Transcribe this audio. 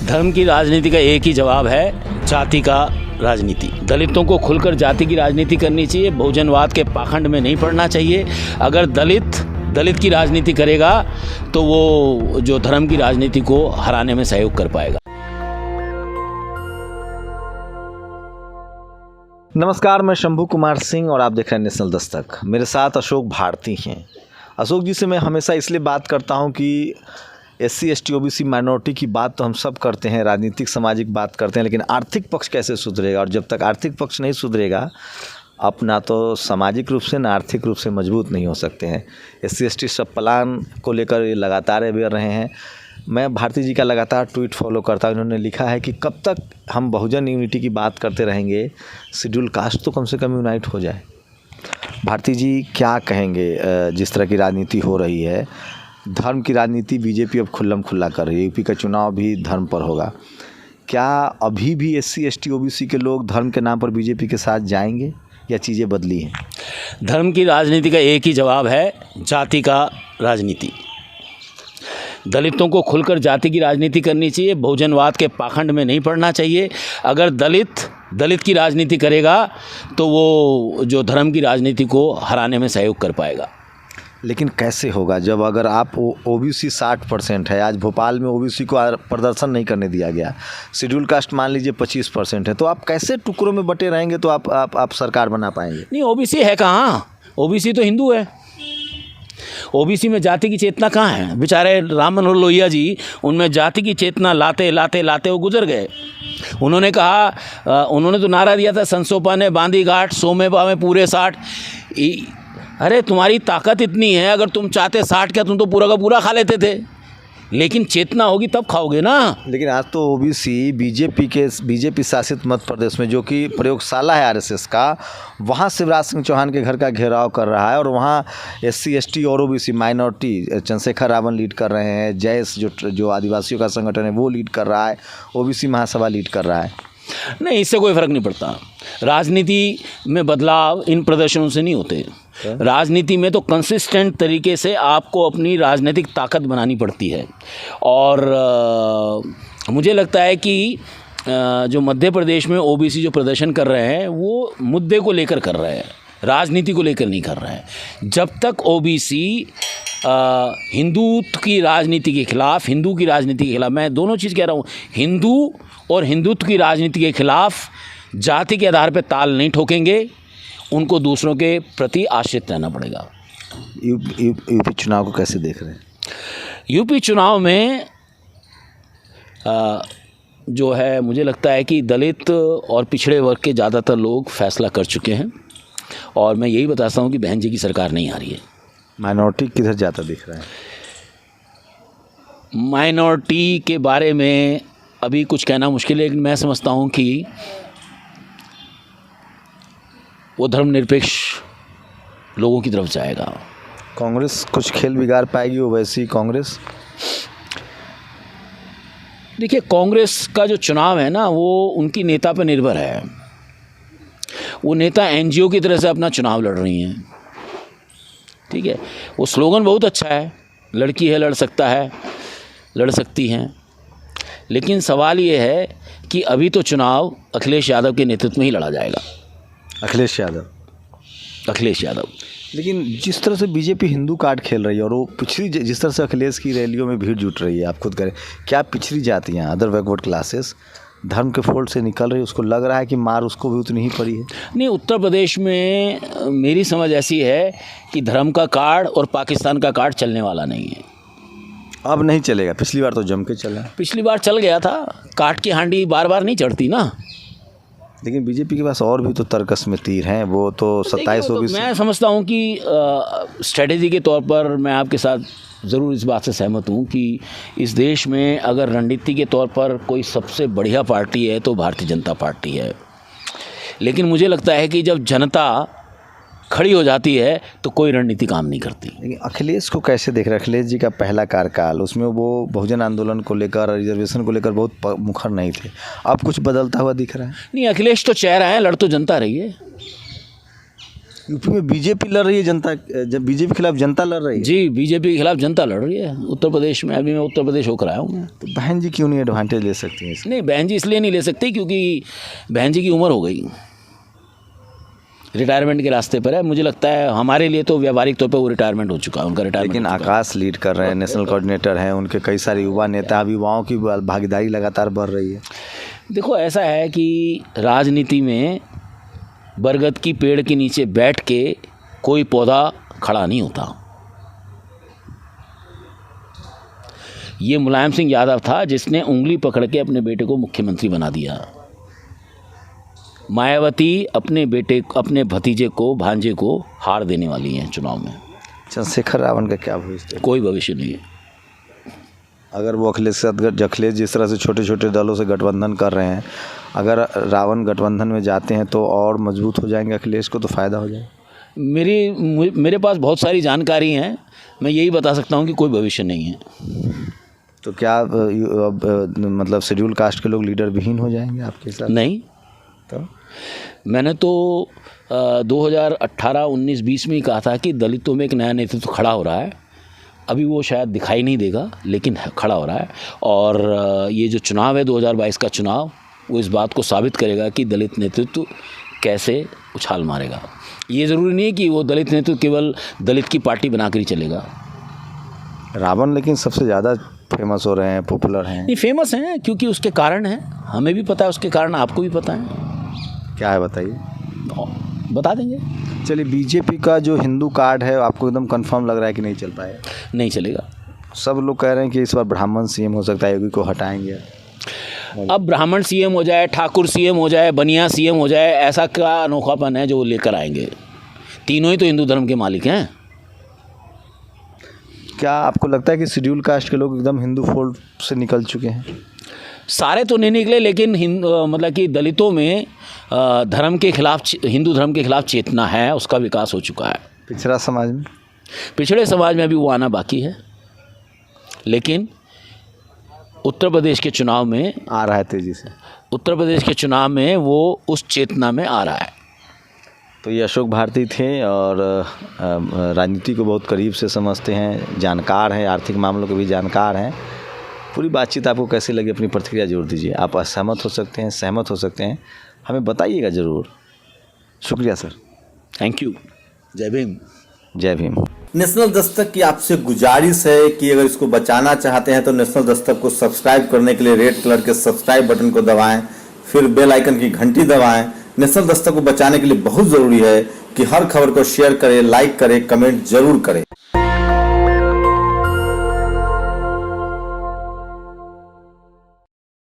धर्म की राजनीति का एक ही जवाब है, जाति का राजनीति। दलितों को खुलकर जाति की राजनीति करनी चाहिए, बहुजनवाद के पाखंड में नहीं पड़ना चाहिए। अगर दलित की राजनीति करेगा तो वो जो धर्म की राजनीति को हराने में सहयोग कर पाएगा। नमस्कार, मैं शंभू कुमार सिंह और आप देख रहे हैं नेशनल दस्तक। मेरे साथ अशोक भारती हैं। अशोक जी से मैं हमेशा इसलिए बात करता हूं कि SC ST OBC माइनॉरिटी की बात तो हम सब करते हैं, राजनीतिक सामाजिक बात करते हैं, लेकिन आर्थिक पक्ष कैसे सुधरेगा? और जब तक आर्थिक पक्ष नहीं सुधरेगा आप ना तो सामाजिक रूप से ना आर्थिक रूप से मजबूत नहीं हो सकते हैं। SC ST सब प्लान को लेकर ये लगातार अवेयर रहे हैं। मैं भारती जी का लगातार ट्वीट फॉलो करता हूँ। इन्होंने लिखा है कि कब तक हम बहुजन यूनिटी की बात करते रहेंगे, शेड्यूल कास्ट तो कम से कम यूनाइट हो जाए। भारती जी क्या कहेंगे? जिस तरह की राजनीति हो रही है, धर्म की राजनीति बीजेपी अब खुल्लम खुल्ला कर रही है। यूपी का चुनाव भी धर्म पर होगा। क्या अभी भी SC ST OBC के लोग धर्म के नाम पर बीजेपी के साथ जाएंगे या चीज़ें बदली हैं? धर्म की राजनीति का एक ही जवाब है, जाति का राजनीति। दलितों को खुलकर जाति की राजनीति करनी चाहिए, बहुजनवाद के पाखंड में नहीं पड़ना चाहिए। अगर दलित की राजनीति करेगा तो वो जो धर्म की राजनीति को हराने में सहयोग कर पाएगा। लेकिन कैसे होगा जब अगर आप OBC 60% है, आज भोपाल में OBC को प्रदर्शन नहीं करने दिया गया, शेड्यूल कास्ट मान लीजिए 25% है, तो आप कैसे टुकड़ों में बटे रहेंगे? तो आप सरकार बना पाएंगे? नहीं, OBC है कहाँ? OBC तो हिंदू है। OBC में जाति की चेतना कहाँ है? बेचारे राम मनोहर लोहिया जी उनमें जाति की चेतना लाते वो गुजर गए। उन्होंने कहा, उन्होंने तो नारा दिया था, संसोपा ने बांधी घाट, सोमे पावे पूरे 60। अरे तुम्हारी ताकत इतनी है, अगर तुम चाहते 60 क्या, तुम तो पूरा का पूरा खा लेते थे। लेकिन चेतना होगी तब खाओगे ना। लेकिन आज तो OBC बीजेपी शासित मध्य प्रदेश में, जो कि प्रयोगशाला है RSS का, वहाँ शिवराज सिंह चौहान के घर का घेराव कर रहा है। और वहाँ SC ST और OBC minority Chandrashekhar Ravan lead कर रहे हैं, जैस जो आदिवासियों का संगठन है वो लीड कर रहा है, OBC महासभा लीड कर रहा है। नहीं, इससे कोई फ़र्क नहीं पड़ता। राजनीति में बदलाव इन प्रदर्शनों से नहीं होते। राजनीति में तो कंसिस्टेंट तरीके से आपको अपनी राजनीतिक ताकत बनानी पड़ती है। और मुझे लगता है कि जो मध्य प्रदेश में OBC जो प्रदर्शन कर रहे हैं वो मुद्दे को लेकर कर रहे हैं, राजनीति को लेकर नहीं कर रहे हैं। जब तक OBC हिंदुत्व की राजनीति के खिलाफ, हिंदू की राजनीति के खिलाफ, मैं दोनों चीज़ कह रहा हूँ, हिंदू और हिंदुत्व की राजनीति के खिलाफ जाति के आधार पर ताल नहीं ठोकेंगे, उनको दूसरों के प्रति आश्रित रहना पड़ेगा। यूपी चुनाव को कैसे देख रहे हैं? यूपी चुनाव में जो है, मुझे लगता है कि दलित और पिछड़े वर्ग के ज़्यादातर लोग फैसला कर चुके हैं। और मैं यही बताता हूँ कि बहन जी की सरकार नहीं आ रही है। माइनॉरिटी किधर जाता दिख रहा है? माइनॉरिटी के बारे में अभी कुछ कहना मुश्किल है, लेकिन मैं समझता हूँ कि वो धर्मनिरपेक्ष लोगों की तरफ जाएगा। कांग्रेस कुछ खेल बिगाड़ पाएगी वैसी कांग्रेस? देखिए, कांग्रेस का जो चुनाव है ना, वो उनकी नेता पर निर्भर है। वो नेता NGO की तरह से अपना चुनाव लड़ रही हैं। ठीक है, वो स्लोगन बहुत अच्छा है, लड़की है लड़ सकता है, लड़ सकती हैं। लेकिन सवाल ये है कि अभी तो चुनाव अखिलेश यादव के नेतृत्व में ही लड़ा जाएगा। अखिलेश यादव। लेकिन जिस तरह से बीजेपी हिंदू कार्ड खेल रही है और वो पिछड़ी, जिस तरह से अखिलेश की रैलियों में भीड़ जुट रही है, आप खुद करें, क्या पिछड़ी जातियाँ, अदर बैकवर्ड क्लासेस धर्म के फोल्ड से निकल रही है? उसको लग रहा है कि मार उसको भी उतनी ही पड़ी है? नहीं, उत्तर प्रदेश में मेरी समझ ऐसी है कि धर्म का कार्ड और पाकिस्तान का कार्ड चलने वाला नहीं है। अब नहीं चलेगा? पिछली बार तो जम के चला। पिछली बार चल गया था। काट की हांडी बार बार नहीं चढ़ती ना। लेकिन बीजेपी के पास और भी तो तर्कस में तीर हैं। वो तो 27 OBC। मैं समझता हूँ कि स्ट्रेटेजी के तौर पर मैं आपके साथ ज़रूर इस बात से सहमत हूँ कि इस देश में अगर रणनीति के तौर पर कोई सबसे बढ़िया पार्टी है तो भारतीय जनता पार्टी है। लेकिन मुझे लगता है कि जब जनता खड़ी हो जाती है तो कोई रणनीति काम नहीं करती। लेकिन अखिलेश को कैसे देख रहे हैं? अखिलेश जी का पहला कार्यकाल, उसमें वो बहुजन आंदोलन को लेकर, रिजर्वेशन को लेकर बहुत मुखर नहीं थे। अब कुछ बदलता हुआ दिख रहा है? नहीं, अखिलेश तो चेहरा है, लड़ तो जनता रही है। यूपी में बीजेपी लड़ रही है, जनता जब बीजेपी के खिलाफ जनता लड़ रही है। जी, बीजेपी के खिलाफ जनता लड़ रही है उत्तर प्रदेश में। अभी मैं उत्तर प्रदेश होकर आया हूँ मैं। तो बहन जी क्यों नहीं एडवांटेज ले सकती हैं इसमें? नहीं, बहन जी इसलिए नहीं ले सकती क्योंकि बहन जी की उम्र हो गई, रिटायरमेंट के रास्ते पर है। मुझे लगता है हमारे लिए तो व्यावहारिक तौर पर वो रिटायरमेंट हो चुका है, उनका रिटायरमेंट। लेकिन आकाश लीड कर रहे हैं, नेशनल कोऑर्डिनेटर हैं, उनके कई सारे युवा नेता, अभी युवाओं की भागीदारी लगातार बढ़ रही है। देखो, ऐसा है कि राजनीति में बरगद की पेड़ के नीचे बैठ के कोई पौधा खड़ा नहीं होता। ये मुलायम सिंह यादव था जिसने उंगली पकड़ के अपने बेटे को मुख्यमंत्री बना दिया। मायावती अपने बेटे, अपने भतीजे को, भांजे को हार देने वाली हैं चुनाव में। चंद्रशेखर रावण का क्या भविष्य है? कोई भविष्य नहीं है। अगर वो अखिलेश जिस तरह से छोटे छोटे दलों से गठबंधन कर रहे हैं, अगर रावण गठबंधन में जाते हैं तो और मजबूत हो जाएंगे, अखिलेश को तो फ़ायदा हो जाएगा। मेरे पास बहुत सारी जानकारी हैं, मैं यही बता सकता हूँ कि कोई भविष्य नहीं है। तो क्या मतलब शेड्यूल कास्ट के लोग लीडर विहीन हो जाएंगे आपके हिसाब से? नहीं, तो मैंने तो 2018, 19, 20 में ही कहा था कि दलितों में एक नया नेतृत्व खड़ा हो रहा है। अभी वो शायद दिखाई नहीं देगा, लेकिन खड़ा हो रहा है। और ये जो चुनाव है 2022 का चुनाव, वो इस बात को साबित करेगा कि दलित नेतृत्व कैसे उछाल मारेगा। ये ज़रूरी नहीं है कि वो दलित नेतृत्व केवल दलित की पार्टी बनाकर ही चलेगा। रावण लेकिन सबसे ज़्यादा फेमस हो रहे हैं, पॉपुलर हैं। नहीं, फेमस हैं क्योंकि उसके कारण हैं, हमें भी पता है उसके कारण, आपको भी पता है। क्या है बताइए? बता देंगे। चलिए, बीजेपी का जो हिंदू कार्ड है आपको एकदम कंफर्म लग रहा है कि नहीं चल पाएगा? नहीं चलेगा। सब लोग कह रहे हैं कि इस बार ब्राह्मण सीएम हो सकता है, योगी को हटाएंगे। अब ब्राह्मण सीएम हो जाए, ठाकुर सीएम हो जाए, बनिया सीएम हो जाए, ऐसा क्या अनोखापन है जो वो लेकर आएंगे? तीनों ही तो हिंदू धर्म के मालिक हैं। क्या आपको लगता है कि शेड्यूल कास्ट के लोग एकदम हिंदू फोल्ड से निकल चुके हैं? सारे तो नहीं निकले, लेकिन मतलब कि दलितों में धर्म के खिलाफ, हिंदू धर्म के खिलाफ चेतना है, उसका विकास हो चुका है। पिछड़ा समाज में? पिछड़े समाज में अभी वो आना बाकी है, लेकिन उत्तर प्रदेश के चुनाव में आ रहा है तेज़ी से। उत्तर प्रदेश के चुनाव में वो उस चेतना में आ रहा है। तो ये अशोक भारती थे और राजनीति को बहुत करीब से समझते हैं, जानकार हैं, आर्थिक मामलों के भी जानकार हैं। पूरी बातचीत आपको कैसी लगी, अपनी प्रतिक्रिया जरूर दीजिए। आप असहमत हो सकते हैं, सहमत हो सकते हैं, हमें बताइएगा ज़रूर। शुक्रिया सर। Thank you. जय भीम। जय भीम। नेशनल दस्तक की आपसे गुजारिश है कि अगर इसको बचाना चाहते हैं तो नेशनल दस्तक को सब्सक्राइब करने के लिए रेड कलर के सब्सक्राइब बटन को दबाएं, फिर बेल आइकन की घंटी दबाएं। नेशनल दस्तक को बचाने के लिए बहुत जरूरी है कि हर खबर को शेयर करें, लाइक करें, कमेंट जरूर करें।